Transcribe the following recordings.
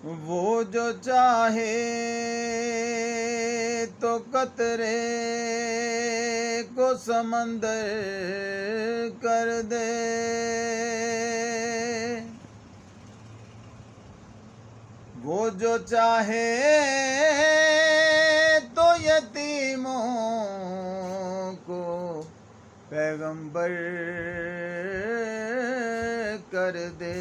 وہ جو چاہے تو قطرے کو سمندر کر دے، وہ جو چاہے تو یتیموں کو پیغمبر کر دے۔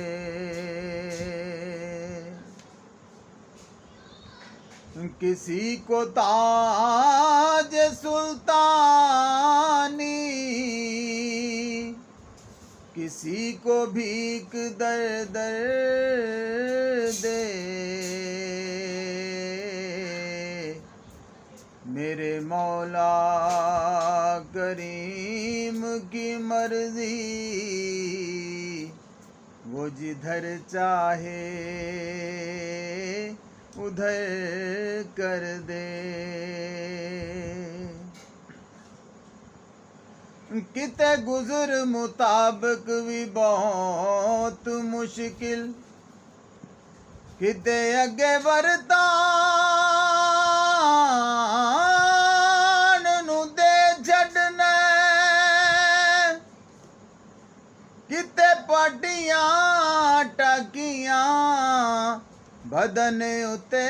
کسی کو تاج سلطانی، کسی کو بھیک در در دے، میرے مولا کریم کی مرضی وہ جدھر چاہے ادھر کر دے۔ کتے گزر مطابق بھی بہت مشکل، کتے اگے ورتان نو دے چھڈنے، کتے پاٹیاں ٹاکیاں بدن اتے،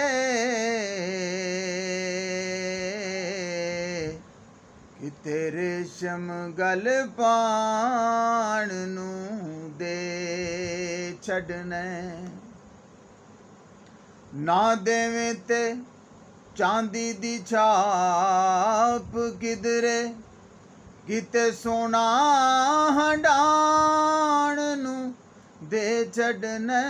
کتے ریشم گل پان نو دے چھڈنے، نہ دیویں تے چاندی دی چھاپ کدرے، کتے سونا ہنڈان نو دے چھڈنے،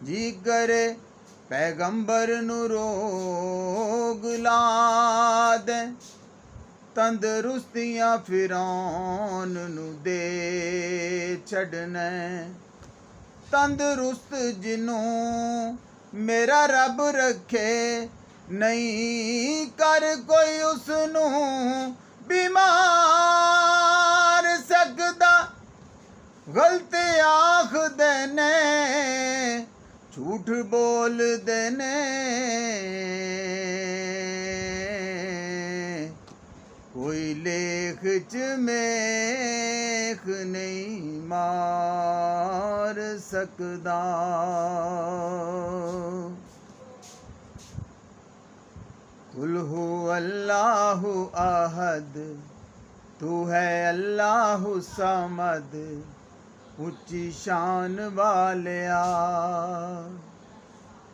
جی کرے پیغمبر نو روگ لا دے، تندرستیاں فرعون نو دے چھڈنے، تندرست جنوں میرا رب رکھے، نہیں کر کوئی اس نو بیمار سکدا، غلطی آکھ دینے جھوٹ بول دینے، کوئی لیکھ چ میخ نہیں مار سکدا۔ قل هو اللہ احد، تو ہے اللہ صمد، اونچی شان والیا۔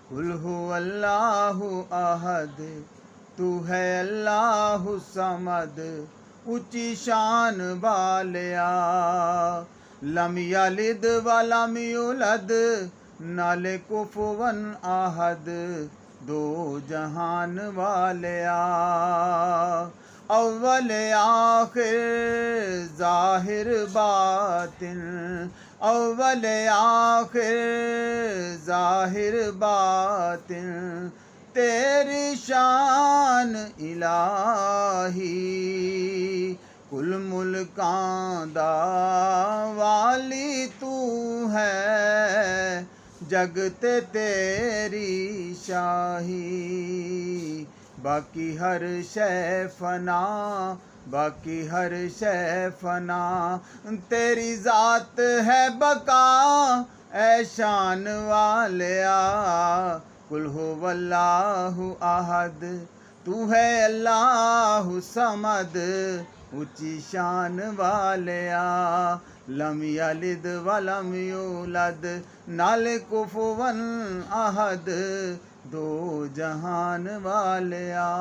قل هو اللہ احد، تو ہے اللہ صمد، اونچی شان والیا۔ لم یلد ولم یولد، نالے کفوا احد، دو جہان والیا۔ اول آخر ظاہر باطن، اول آخر ظاہر باطن، تیری شان الہی، کل ملکاں دا والی تو ہے، جگ تے تیری شاہی، باقی ہر شے فنا، باقی ہر شے فنا، تیری ذات ہے بقا اے شان والیا۔ قل هو اللہ احد، تو ہے اللہ صمد، اونچی شان والیا۔ لم یلد ولم یولد، نالے کفوا احد، دو جہان والیا۔